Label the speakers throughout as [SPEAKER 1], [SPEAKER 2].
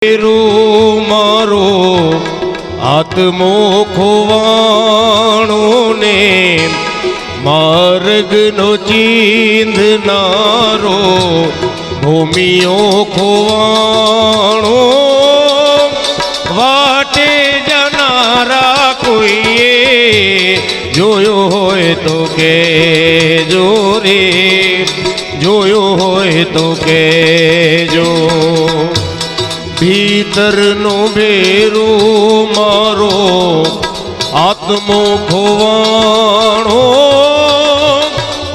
[SPEAKER 1] મારો આત્મો ખોવાણો ને માર્ગનો ચીંધનારો ભૂમિયો ખોવાણો વાટે જનારા કોઈએ જોયો હોય તો કહેજો રે, જોયો હોય તો કહેજો. ભીતરનો ભેરો મારો આત્મો ખોવાણો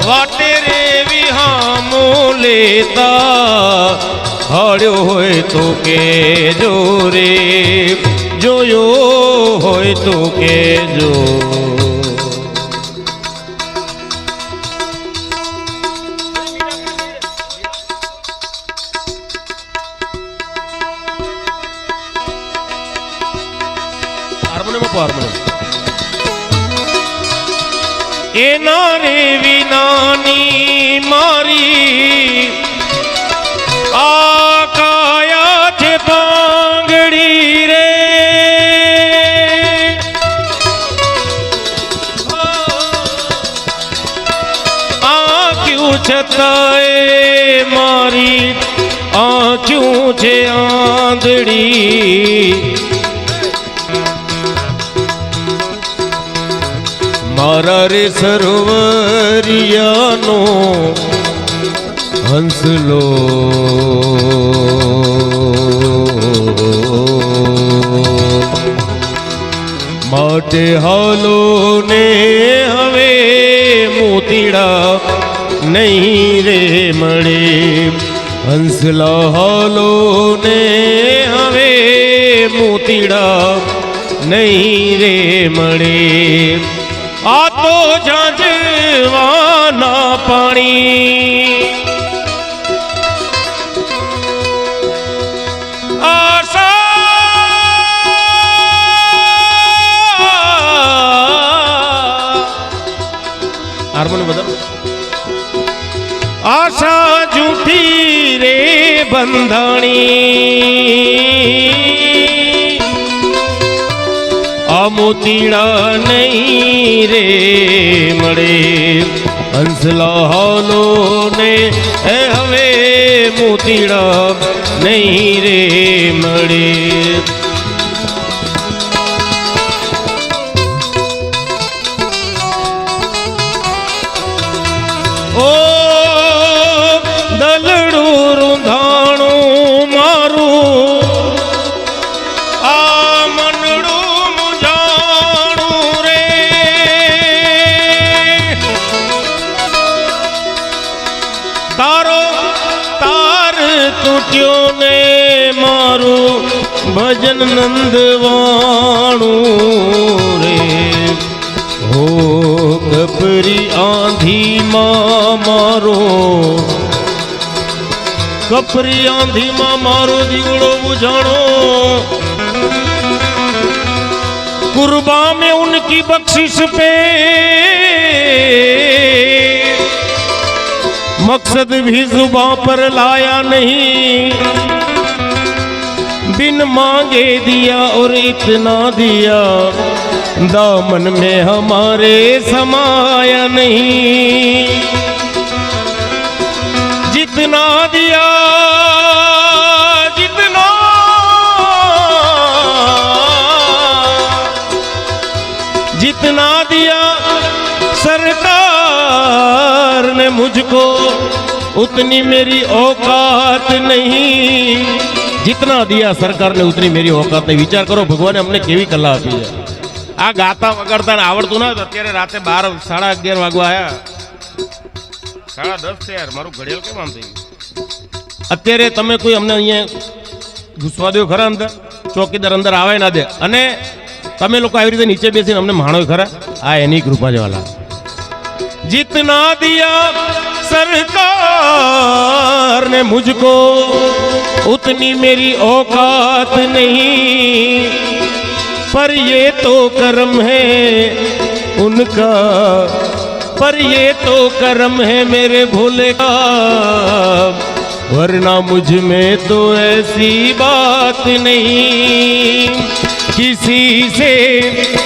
[SPEAKER 1] વાટે રે વિહામો લેતા હળ્યો હોય તો કહેજો રે, જોયો હોય તો કહેજો. એના રે વિનાની મારી આ કાયા છે પાંગડી રે, આંખ્યું છતાંય મારી આંખ્યું છે આંધળી. મારા રે સરોવરિયાનો હંસલો માટે હાલો ને હવે મોતીડા નહીં રે મળે. હંસલા હાલો ને હવે મોતીડા નહીં રે મળે. આ તો ઝાંઝવાના પાણી આશા હાર્મોનિયમ બદલ આશા જૂઠી રે બંધાણી. આ મોતીડા નહીં રે મળે. હંસલા હાલો ને હવે મોતીડા નહીં રે મળે. ઓ દલડું રૂંધાણું મારું તૂટ્યો ને મારું ભજન નંદવાણું રે. હો કપરી આંધીમાં મારો, કપરી આંધીમાં મારો દીવડો બુઝાણો. कुर्बा में उनकी बख्शिश पे मकसद भी जुबां पर लाया नहीं. बिन मांगे दिया और इतना दिया दामन में हमारे समाया नहीं. जितना दिया जितना जितना दिया सरकार ने मुझको उतनी मेरी औकात नहीं. जितना दिया सरकार ने उतनी मेरी औकात नहीं. विचार करो भगवान हमने केवी कला આપી છે. આ ગાતા વગાડતા આવડતું ના. અત્યારે રાતે 12 સાડા 11 વાગવા આયા. 10:30 છે યાર. મારું ઘડિયાળ કેમ આમ થઈ ગયું? અત્યારે તમે કોઈ અમને અહીંયા ઘૂસવા દો ખરા અંદર? ચોકીદાર અંદર આવે ના દે. અને તમે લોકો આવી રીતે નીચે બેસીને અમને માણો ખરા? આ એની કૃપા છે વાલા. जितना दिया सरकार ने मुझको उतनी मेरी औकात नहीं. पर ये तो कर्म है उनका, पर ये तो कर्म है मेरे भोले का. वरना मुझ में तो ऐसी बात नहीं, किसी से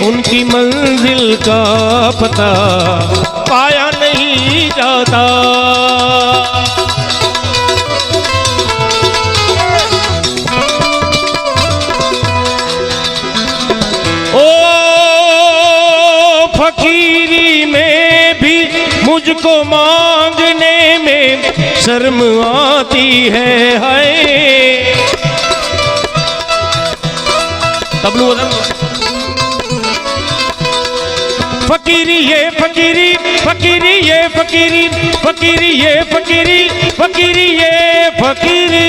[SPEAKER 1] उनकी मंजिल का पता पाया नहीं जाता। ओ फकीरी में भी मुझको मांगने में शर्म आती है। हाय तबलू फकीरी ये फकीरी, फकीरी ये फकीरी, फकीरी ये फकीरी, फकीरी ये फकीरी।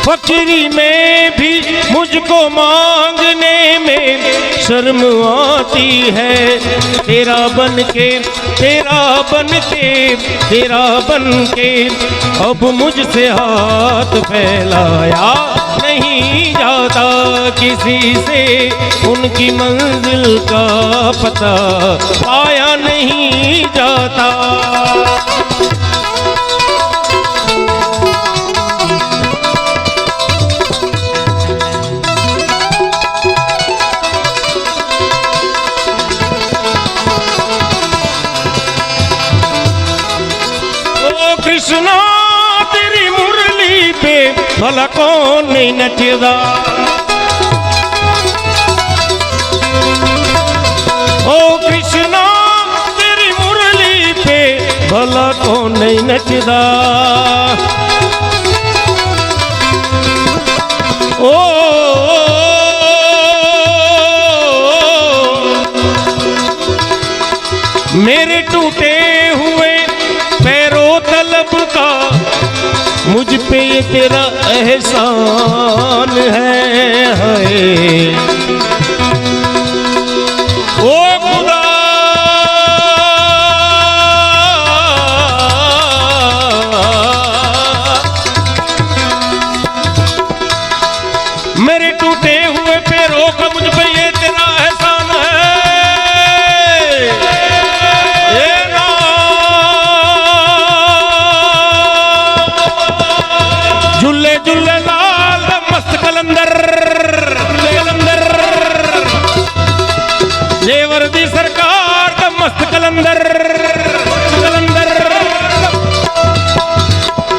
[SPEAKER 1] फकीरी में भी मुझको मांगने में शर्म आती है। तेरा बन के, तेरा बन के, तेरा बन के अब मुझसे हाथ फैलाया नहीं जाता। किसी से उनकी मंजिल का पता पाया नहीं जाता। कृष्णा तेरी मुरली पे भला कौन नहीं नचदा। ओ कृष्णा तेरी मुरली पे भला कौन नहीं नचदा। ओ मेरे टूटे हुए पैरों तलब का मुझ पे ये तेरा एहसान है। ओ खुदा मेरे टूटे हुए पैरों का मुझ पे ये तेरा एहसान है। झूले झूले लाल मस्त कलंदर, कलंदर जेवर दी सरकार का मस्त कलंदर, कलंदर।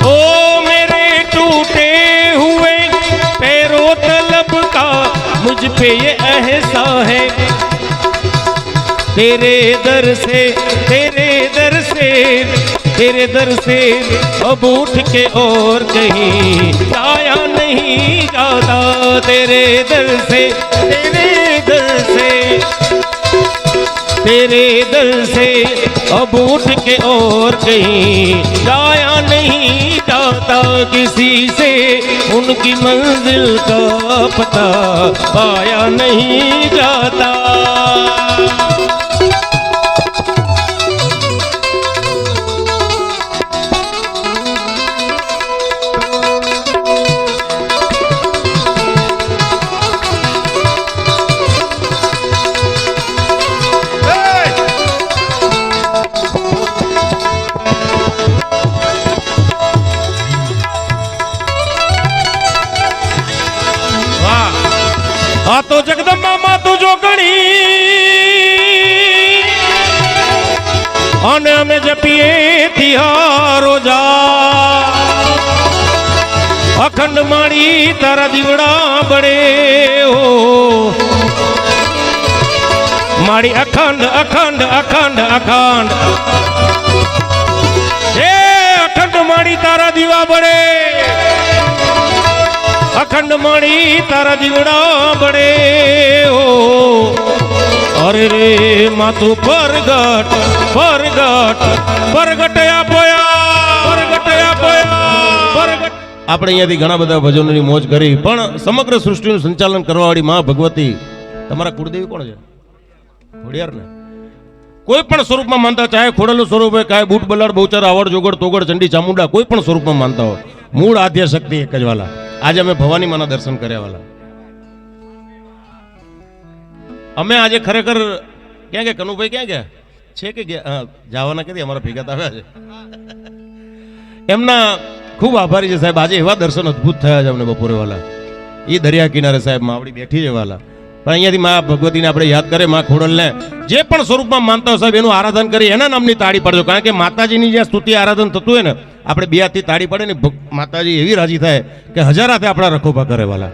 [SPEAKER 1] ओ मेरे टूटे हुए पैरों तलब का मुझ पे ये एहसान है। तेरे दर से, तेरे दर से, तेरे दर से अब उठ के और कहीं जाया नहीं जाता। तेरे दर से, तेरे दर से, तेरे दर से अब उठ के और कहीं जाया नहीं जाता। किसी से उनकी मंजिल का पता पाया नहीं जाता। आ तो जगदम्बा माँ तू जो गणी आने में जपिए तिहारो जा। अखंड माड़ी तारा दीवड़ा बड़े हो। माड़ी अखंड अखंड अखंड अखंड ए अखंड माड़ी तारा दीवा बड़े। अखंड माड़ी तारा दीवड़ा बड़े हो। अरे रे मातु परगट परगट परगटया पोया परगटया पोया परगट। આપણે અહીંયાથી ઘણા બધા ભજનોની મોજ કરી, પણ સમગ્ર સૃષ્ટિનું સંચાલન કરવાવાળી માં ભગવતી તમારા કુળદેવી કોણ છે? ખોડિયાર ને. કોઈ પણ સ્વરૂપમાં માનતા, ચાહે ખોડેલું સ્વરૂપ હોય, ચાહે બૂટ બલાડ બહુચર આવડ જોગડ તોગડ ચંડી ચામુંડા, કોઈ પણ સ્વરૂપમાં માનતા હોય, મૂળ આદ્ય શક્તિ એક જ વાલા. આજે અમે ભવાની માના દર્શન કર્યા વાલા. અમે આજે ખરેખર ક્યાં ગયા? કનુભાઈ ક્યાં ગયા છે? કે જવાના ક્યાંથી? અમારા ભેગા આવ્યા છે. એમના ખૂબ આભારી છે સાહેબ. આજે એવા દર્શન અદ્ભુત થયા છે અમને બપોરે વાલા. એ દરિયા કિનારે સાહેબ માવડી બેઠી છે વાલા. પણ અહીંયાથી મા ભગવતીને આપણે યાદ કરીએ, મા ખોડલને જે પણ સ્વરૂપમાં માનતા હોય સાહેબ એનું આરાધન કરી એના નામની તાળી પાડજો. કારણ કે માતાજીની જ્યાં સ્તુતિ આરાધન થતું હોય ને આપણે બે હાથથી તાળી પાડે ને માતાજી એવી રાજી થાય કે હજાર હાથે આપણા રખોપા કરે વાલા.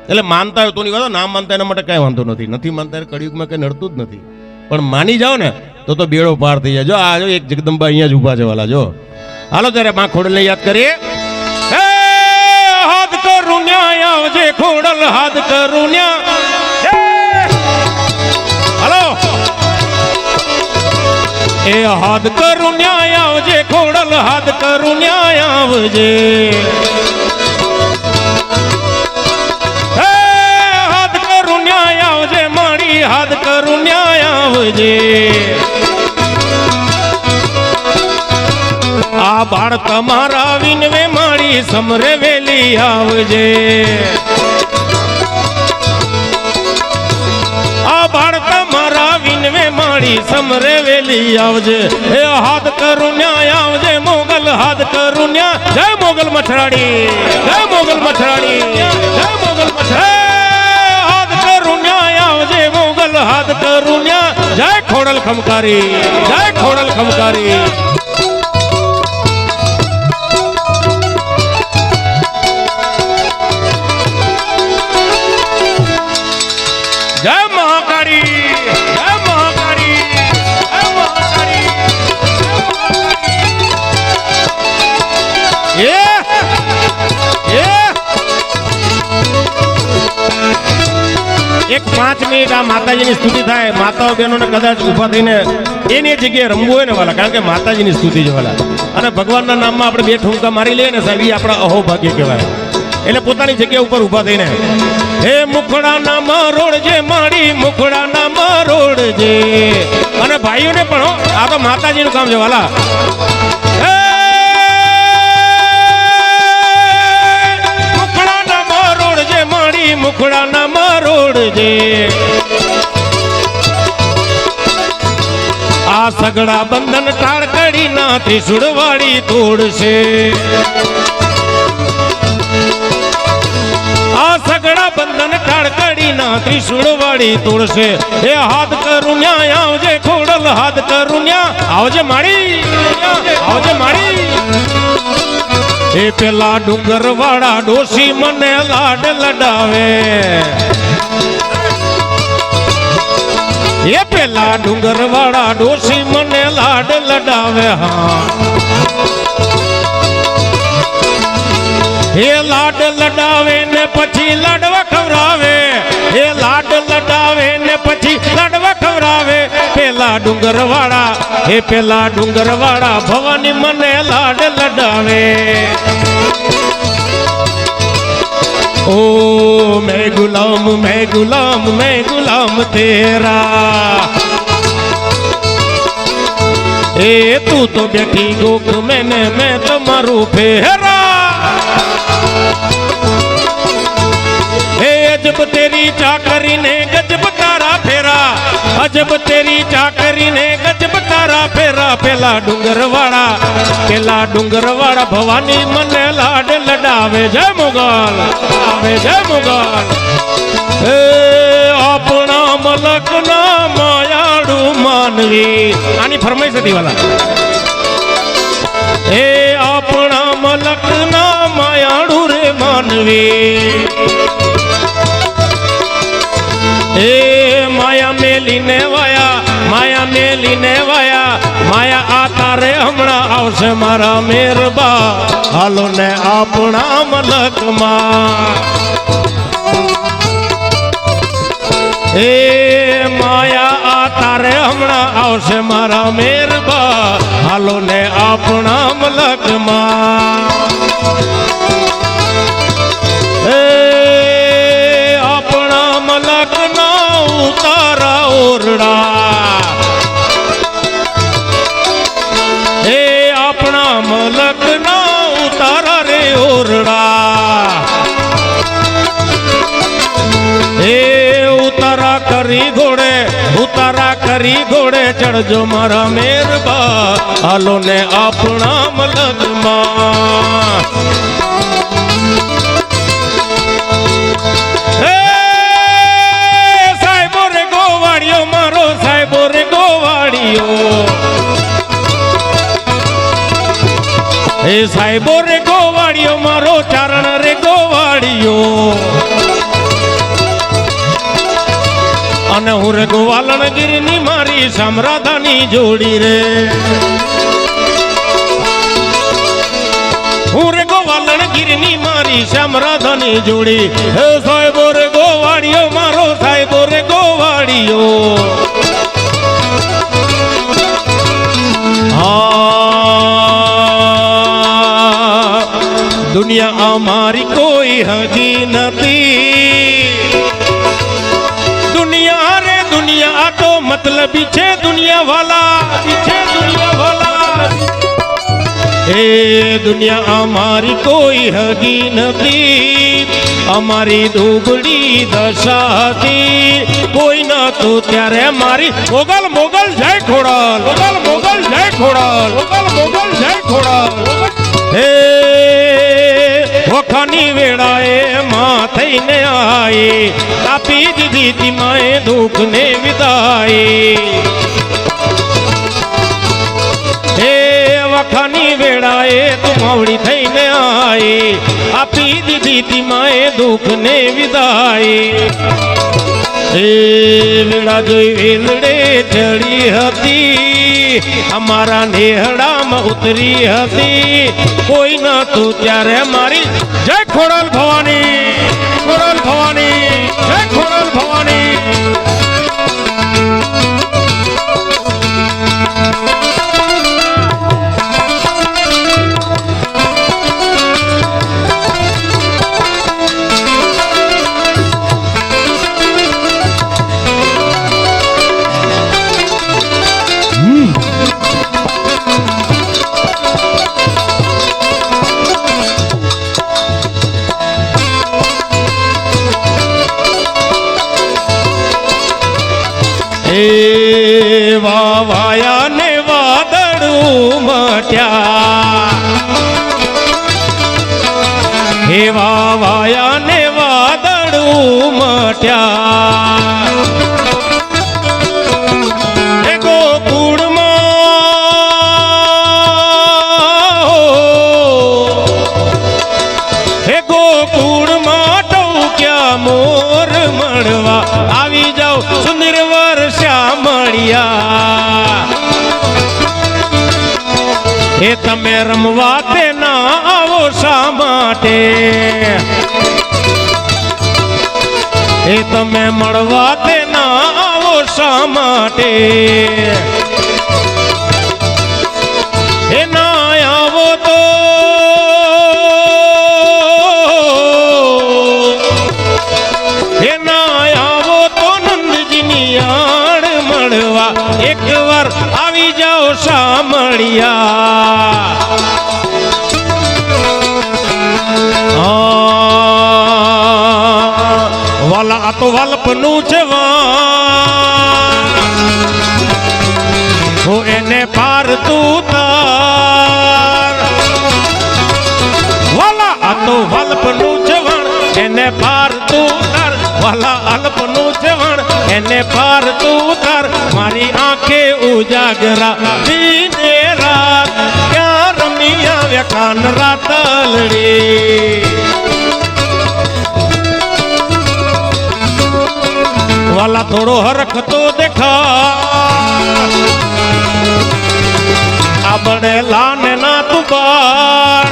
[SPEAKER 1] એટલે માનતા હોય તો ની વાત, ના માનતા એના માટે કાંઈ વાંધો નથી. નથી માનતા એટલે કળિયુગમાં કંઈ નડતું જ નથી. પણ માની જાઓ ને તો બેડો પાર થઈ જાય. જો આ જો એક જગદંબા અહીંયા જ ઊભા છે વાલા. જો હાલો ત્યારે મા ખોડલને યાદ કરીએ. હાથ કરું ન્યાય આવજે ખોડલ, હાથ કરું ન્યાય. હાલો એ હાથ કરું ન્યાય આવજે ખોડલ, હાથ કરું ન્યાય આવજે. હાથ કરું ન્યાય આવજે મારી, હાથ કરું ન્યાય આવજે. આ બાળ તમારા વિનવે મારી સમરે વેલી આવજે. આ બાળ તમારા વિનવે મારી સમરે વેલી આવજે. એ હાથ કરું ન્યાય આવજે મોગલ, હાથ કરું ન્યાય. જય મોગલ મછરાડી, જય મોગલ મછરાડી, જય મોગલ મછરાડી. હાથ કરું ન્યાય આવજે મોગલ, હાથ કરું ન્યાય. જય ખોડલ ખમકારી, જય ખોડલ ખમકારી. જય મહાકાળી, જય મહાકાળી, જય મહાકાળી. એક 5 મિનિટ આ માતાજીની સ્તુતિ થાય. માતાઓ બહેનોને કદાચ ઊભા થઈને એની જગ્યાએ રમવું હોય ને વાલા, કારણ કે માતાજીની સ્તુતિ છે વાલા. અને ભગવાનના નામમાં આપણે 2 ઠુમકા મારી લઈએ ને સાહેબ, એ આપણા અહોભાગ્ય કહેવાય. એટલે પોતાની જગ્યા ઉપર ઊભા થઈને હે મુખડા ના મરોડજે મારી, મુખડા ના મરોડજે. અને ભાઈઓને પણ આ તો માતાજીનું કામ છે વાલા. મુખડા ના મરોડજે મારી, મુખડા ના મરોડજે. આ સગડા બંધન ટાળકડી ના ત્રિશુળ વાળી તોડશે. આ સગડા બંધન ટાળકડી ના ત્રિશુળ વાળી તોડશે. એ હાથ કરું ન્યાય આવજે ખોડલ, હાથ કરું ન્યાય આવજે મારી, આવજે મારી. એ પેલા ડુંગર વાળા ડોશી મને લાડ લડાવે. એ પેલા ડુંગર વાળા ડોશી મને લાડ લડાવે. હા એ લાડ લડાવે ને પછી લાડવા ખવરાવે. એ લાડ લડાવે ને પછી લાડવા ખવરાવે. પેલા ડુંગર વાળા, એ પેલા ડુંગર વાળા ભવાની મને લાડ લડાવે. ओ मैं गुलाम, मैं गुलाम, मैं गुलाम तेरा. ए तू तो बैठी गोक मैंने, मैं तुम्हारू फेरा. ए अजब तेरी चाकरी ने गजब तारा फेरा, अजब तेरी चाकरी ने गजब तारा फेरा. पेला डूंगर वाला, पेला डूंगर वाला भवानी मने लाड लडावे. जय मोगल आवे, जय मोगल. ए अपना मलक ना मायाड़ू मानवी. आनी फरमाइश थी वाला. ए अपना मलक ना मायाड़ू रे मानवी. ए माया मेली ने वाया, माया मेली ने वाया. माया आता रे हमणा आवशे मारा मेरबा. हालो ने अपना मलक मां. ए माया आता रे हमणा आवशे मारा मेरबा. हालो ने अपना मलक मां. अपना मलक ना उतारा ओरड़ा. ए अपना मलक ना उतारा रे ओरड़ा. ए उतारा करी घोड़े, उतारा करी घोड़े चढ़ जो मारा मेरबा. हालो ने अपना मलक માં સાહેબો રે ગોવાળિયો મારો સાહેબો રે ગોવાળિયો એ સાહેબો રે ગોવાળિયો મારો ચારણ રે ગોવાળિયો અને હું રે ગોવાલણગીરની મારી સમરાધાની જોડી રે હું રે ગોવાલણગીરની મારી સમરાધાની જોડી હે સાહેબો રે ગોવાળિયો મારો સાહેબો રે ગોવાળિયો દુનિયા અમારી કોઈ હગી નથી દુનિયા રે દુનિયા તો મતલબી છે દુનિયા વાલા એ દુનિયા અમારી કોઈ હગી નથી અમારી દુબળી દશાથી કોઈ ન તો ત્યારે મારી મોગલ મોગલ જય ખોડલ મોગલ મોગલ જય ખોડલ મોગલ મોગલ જય ખોડલ હે વખાની વેળાએ માં થઈને આઈ કાપી દીધી તી માએ દુઃખ ને વિદાય હે વખાની વેળાએ તું માવડી થઈને આઈ આપી દીધી તી માએ દુઃખ ને વિદાય એ વેળા જોઈ વેલડે ચડી હતી અમારા નેહડામાં ઉતરી હતી કોઈ ન તું ત્યારે મારી જય ખોડલ ભવાની જય ખોડલ ભવાની વાયા ને વાદળું મટ્યા હે વાયા ને વાદળું મટ્યા હે ગોકુળમાં ટૌક્યા મોર મળવા આવી જાઓ સુંદર વર્ષા મળ્યા એ તમે રમવા તે ના આવો શા માટે એ તમે મળવા તે ના આવો શા માટે એ ના આવો તો એ ના આવો તો નંદજીની આડ મળવા એક વાર આવી જાઓ સામળિયા વાલા આ તો વાલપનું જવાન હું એને પાર તું તાર વાલા આ તો વાલપનું જવાન એને પાર તું તાર વાલા અલ્પનું જવાન એને પાર તું તાર મારી આંખે ઉજાગરા દિને રાત ક્યાં રમી આવ્યા કાન રાતલડી વાલા થોડો હરખ તો દેખા આ બનેલા ને ના તું બાળ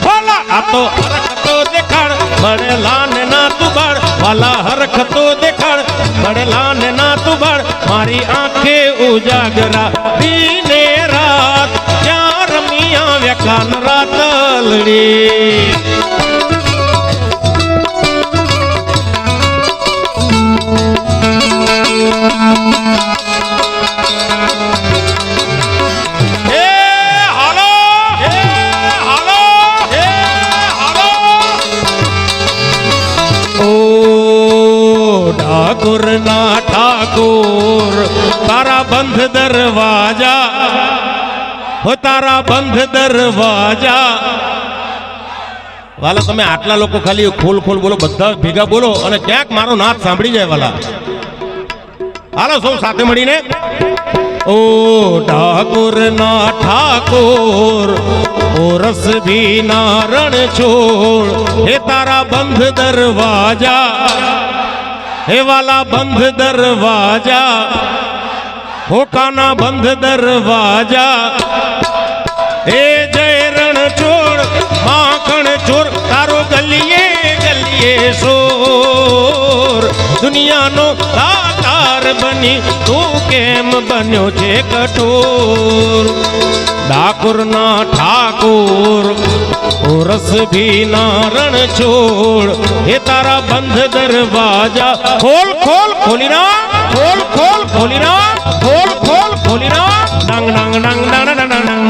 [SPEAKER 1] વાલા આ તો હરખ તો દેખાડ બનેલા ને ના તું બાળ વાલા હરખ તો દેખાડ બનેલા ને ના તું બાળ મારી આંખે ઉજાગરા દિને રાત ક્યાં રમી આવ્યા કાન રાતલડી ઠાકોર ના ઠાકોર તારા બંધ દરવાજા હો તારા બંધ દરવાજા. વાલા તમે આટલા લોકો ખાલી ખોલ ખોલ બોલો, બધા ભેગા બોલો અને ક્યાંક મારો નાદ સાંભળી જાય વાલા. હાલો સૌ સાથે મળીને. ઓ ઠાકોર ના ઠાકોર ઓ રસ ભી ના રણ છોડ, હે તારા બંધ દરવાજા, હે વાલા બંધ દરવાજા, હોકાના બંધ દરવાજા. હે જય રણ છોડ માખણ ચોર, તારો ગલીએ ગલીએ શોર. દુનિયાનો દાતાર બની તું કેમ બન્યો છે કઠોર. ડાકોર ના ઠાકોર ઓ રસ ભી ના રણ છોડ, હે તારા બંધ દરવાજા. ખોલ ખોલ ખોલી ના, ખોલ ખોલ ખોલી ના, ખોલ ખોલ ખોલી ના. ડાંગ ડાંગ ડાંગ ડાંગ ડાંગ ડાંગ.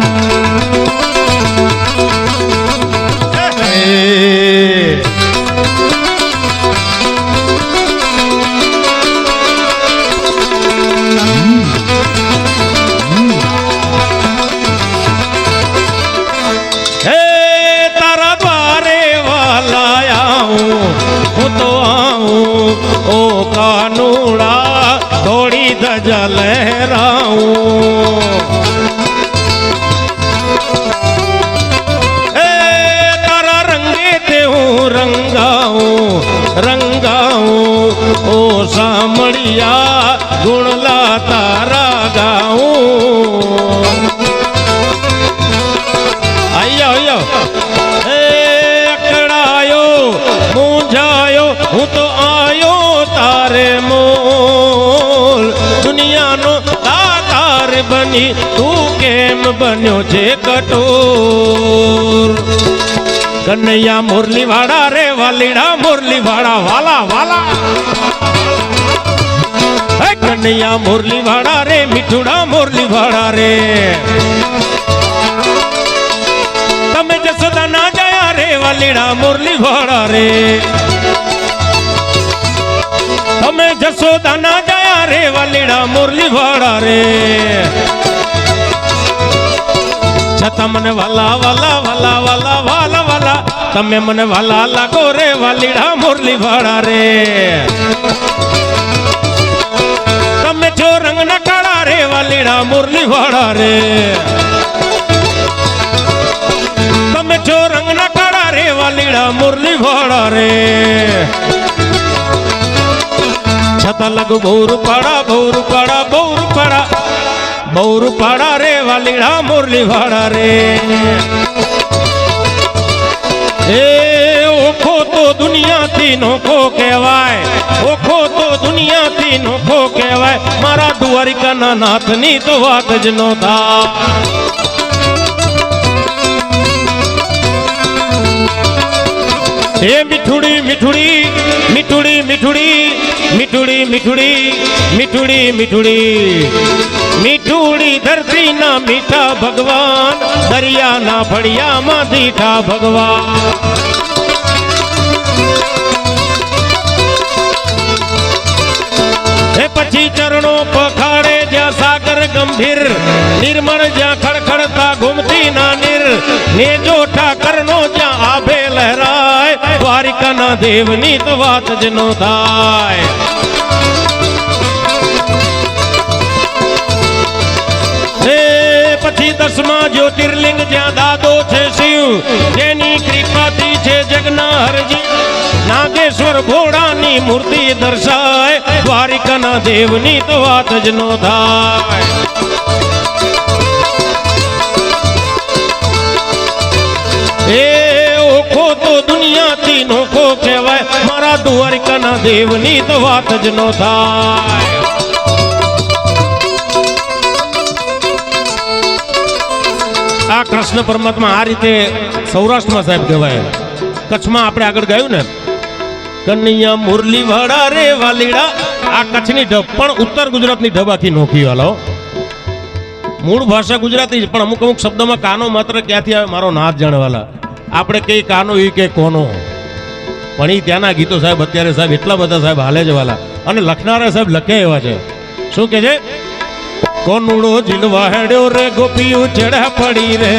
[SPEAKER 1] ओ कानूड़ा थोड़ी धजा लहराऊं, तारा रंगे ते हूँ रंगाऊं रंगाऊं. ओ सामड़िया गुणला तारा गाऊं. आइयो आइयो अकड़ायो मूंझायो हूँ तो आयो तारे मोल. દુનિયાનો દાતાર બની તું કેમ બન્યો છે કઠોર. કનૈયા મુરલી વાળા રે વાલીડા મુરલી વાળા વાલા વાલા. હે કનૈયા મુરલી વાળા રે મીઠુડા મુરલી વાળા રે. તમે જસોદા ના જયા રે વાલીડા મુરલી વાળા રે. તમે જસોદા ના જયા રે વાલીડા મુરલી વાળા રે. છતાં મને વાલા વાલા વાલા વાલા વાલા વાલા, તમે મને વાલા લાગો રે વાલીડા મુરલી વાળા રે. તમે છો રંગ ના કાળા રે વાલીડા મુરલી વાળા રે. તમે છો રંગ ના કાળા રે વાલીડા મુરલી વાળા રે. છતાં લગુ બહુ પાડા બહુ પાડા રે વાલીડા મુરલી વાળા રે. એ ઓખો તો દુનિયાથી નોખો કહેવાય, ઓખો તો દુનિયાથી નોખો કહેવાય. મારા દ્વારિકાના નાથની તો વાત જ નો થાય. એ મીઠુડી મીઠુડી મીઠુડી મીઠુડી મીઠુડી મીઠુડી મીઠુડી મીઠુડી મીઠુડી ધરતી ના મીઠા ભગવાન, દરિયા ના ફળિયામાં દીઠા ભગવાન. એ પછી ચરણો પખાડે જ્યાં સાગર ગંભીર, નિર્મળ જ્યાં ખડખડતા ઘૂમતી ના નીર, ને જો ઠાકર નો જ્યાં આભે લહેરાય, દ્વારિકાના દેવની તો વાત જ નો થાય. પછી 10મા જ્યોતિર્લિંગ જ્યાં દાદો છે શિવ, જેની કૃપાથી છે જગના હરજી, નાગેશ્વર ભોળાની મૂર્તિ દર્શાય, દ્વારિકાના દેવની તો વાત જ નો થાય. એ ઓખો તો દુનિયાથી નોખો કહેવાય, મારા દ્વારિકાના દેવની તો વાત જ નો થાય. આ કૃષ્ણ પરમાત્મા આ રીતે સૌરાષ્ટ્રમાં સાહેબ કહેવાય. કચ્છમાં આપણે આગળ ગાયું ને, કનૈયા મુરલી વાળા રે વાલીડા. આ કચ્છની ઢબ પણ ઉત્તર ગુજરાતની ઢબ આખી નોખી વાલો. મૂળ ભાષા ગુજરાતી જ, પણ અમુક અમુક શબ્દોમાં કાનો માત્ર ક્યાંથી આવે મારો નાથ જાણવાલા. આપણે કઈ કાનો એ કે કોનો, પણ એ ત્યાંના ગીતો સાહેબ અત્યારે સાહેબ એટલા બધા સાહેબ હાલે જ વાલા. અને લખનારા સાહેબ લખ્યા એવા છે. શું કે છે? કોનુડો ઝીલવા હેડ્યો રે ગોપીયું ચડા પડી રે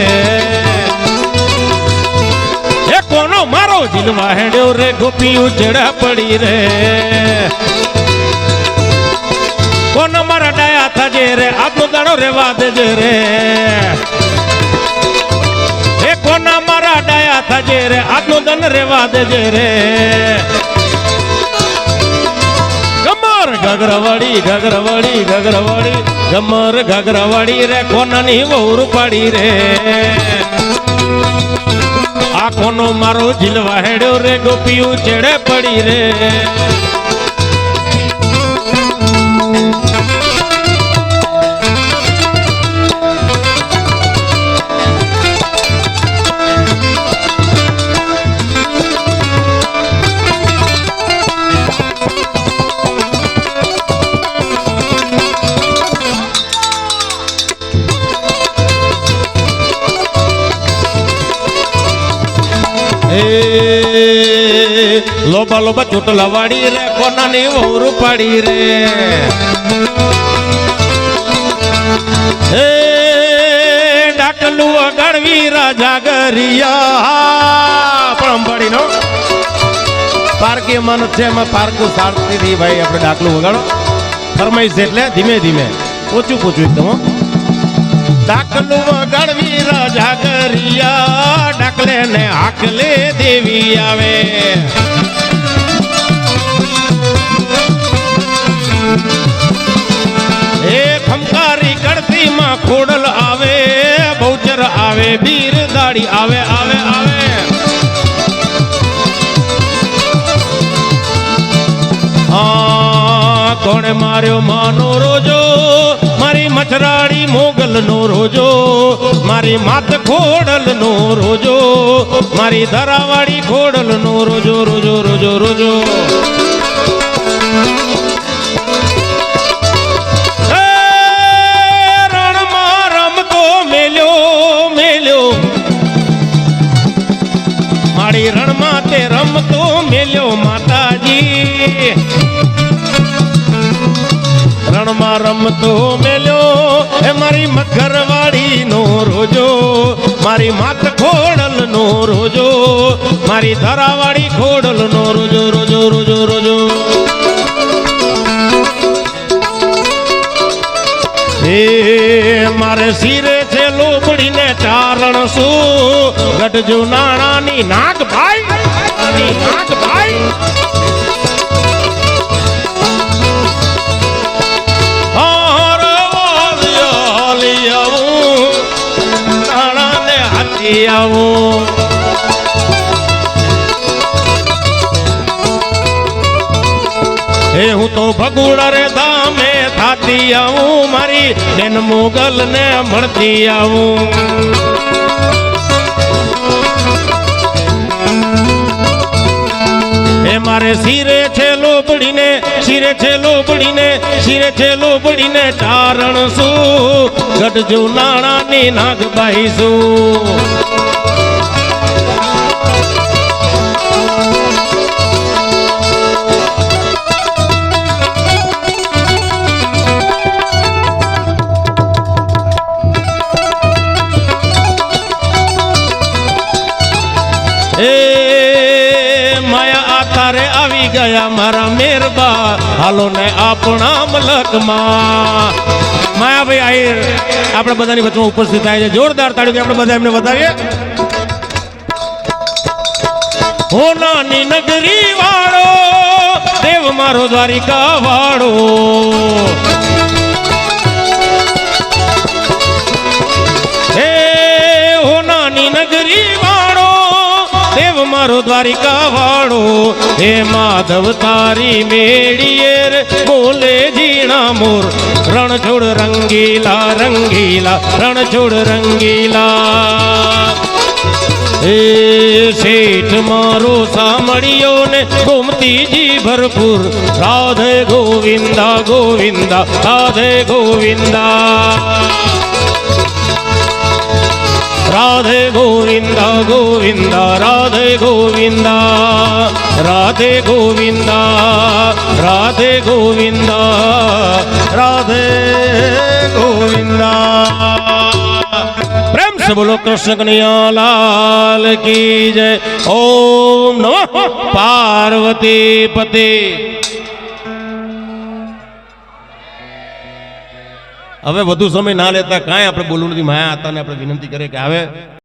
[SPEAKER 1] એ કોનો મારો ઝીલવા હેડ્યો રે ગોપીયું ચડા પડી રે કોનો મારા ડાયા થજે રે આપનો દાડો રેવા દેજે રે એ કોના મારા ડાયા થજે રે આપનો દન રેવા દેજે રે ગમર ઘગરવાડી ઘગરવાડી ઘગરવાડી ગમર ઘગરવાડી રે કોનાની વહુર પાડી રે આ કોનો મારો ઝીલવા હેડ્યો રે ગોપીયું ચેડે પડી રે લોબા લોબા ચોટલા વાડી રે કોનાની વહુર પાડી રે હે ડાકલું વગાડવી રાજા ગરિયા પણ અંબાડી નો પાર્કી મન છે એમાં પાર્કું સારતી હતી ભાઈ આપણે ડાકલું વગાડો ફરમાઈશ એટલે ધીમે ધીમે ઓછું પૂછું એકદમ ડાકલું વગાડવી રાજા ગરિયા ડાકલે ને હાકલે દેવી આવે એ ખમકારી કડતી માં ખોડલ આવે બહુચર આવે બીર દાડી આવે આવે આવે કોણે માર્યો માનો રોજો મારી મચરાડી મોગલ નો રોજો મારી માત ખોડલ નો રોજો મારી ધરાવાડી ખોડલ નો રોજો રોજો રોજો રોજો રણમાં રમતો મેલ્યો મેલ્યો મારી રણમાં તે રમતો મેલ્યો માતાજી રણમાં રમતો મેલ્યો એ મારી મગરવાડી નો રોજો મારી માત ખોડલ નો રોજો મારી ધરાવાડી ખોડલ નો રોજો રોજો રોજો રોજો એ મારે શિરે છે લોબડીને ચારણ શું ગઢજો નાણાની નાગભાઈ નાગભાઈ આવું હે હું તો ભગુડા રે ધામે થાતી આવું મારી બેન મોગલ ને મળતી આવું હે મારે શિરે છે લોબડીને શિરે છે લોબડીને શિરે છે લોબડીને ચારણ શું ગઢજો નાણાની નાગબાઈ શું આવી ગયા મારા મેરબા હાલો ને આપણા મલકમાં માયાભાઈ આહિર આપણે બધાની વચમાં ઉપસ્થિત થાય છે જોરદાર તાળીઓ આપણે બધા એમને વધાવીએ હોનાની નગરી વાળો દેવ મારો દ્વારિકા વાળો હે હોનાની નગરી વાળો દેવ મારો દ્વારિકા વાળો હે માધવ તારી મેળીએ રે બોલે જીણા મોર રણ છોડ રંગીલા રંગીલા રણ છોડ રંગીલા હે શેઠ મારો સામળિયો ને ગોમતીજી ભરપૂર રાધે ગોવિંદા ગોવિંદા રાધે ગોવિંદા રાધે ગોવિંદા ગોવિંદા રાધે ગોવિંદા રાધે ગોવિંદા રાધે ગોવિંદા રાધે ગોવિંદા। પ્રેમ से बोलो कृष्ण कन्हैया लाल की जय। ओम नमः पार्वती पते। હવે વધુ સમય ના લેતા કાંઈ આપણે બોલવું નથી। માયા આતાને આપણે વિનંતી કરે કે હવે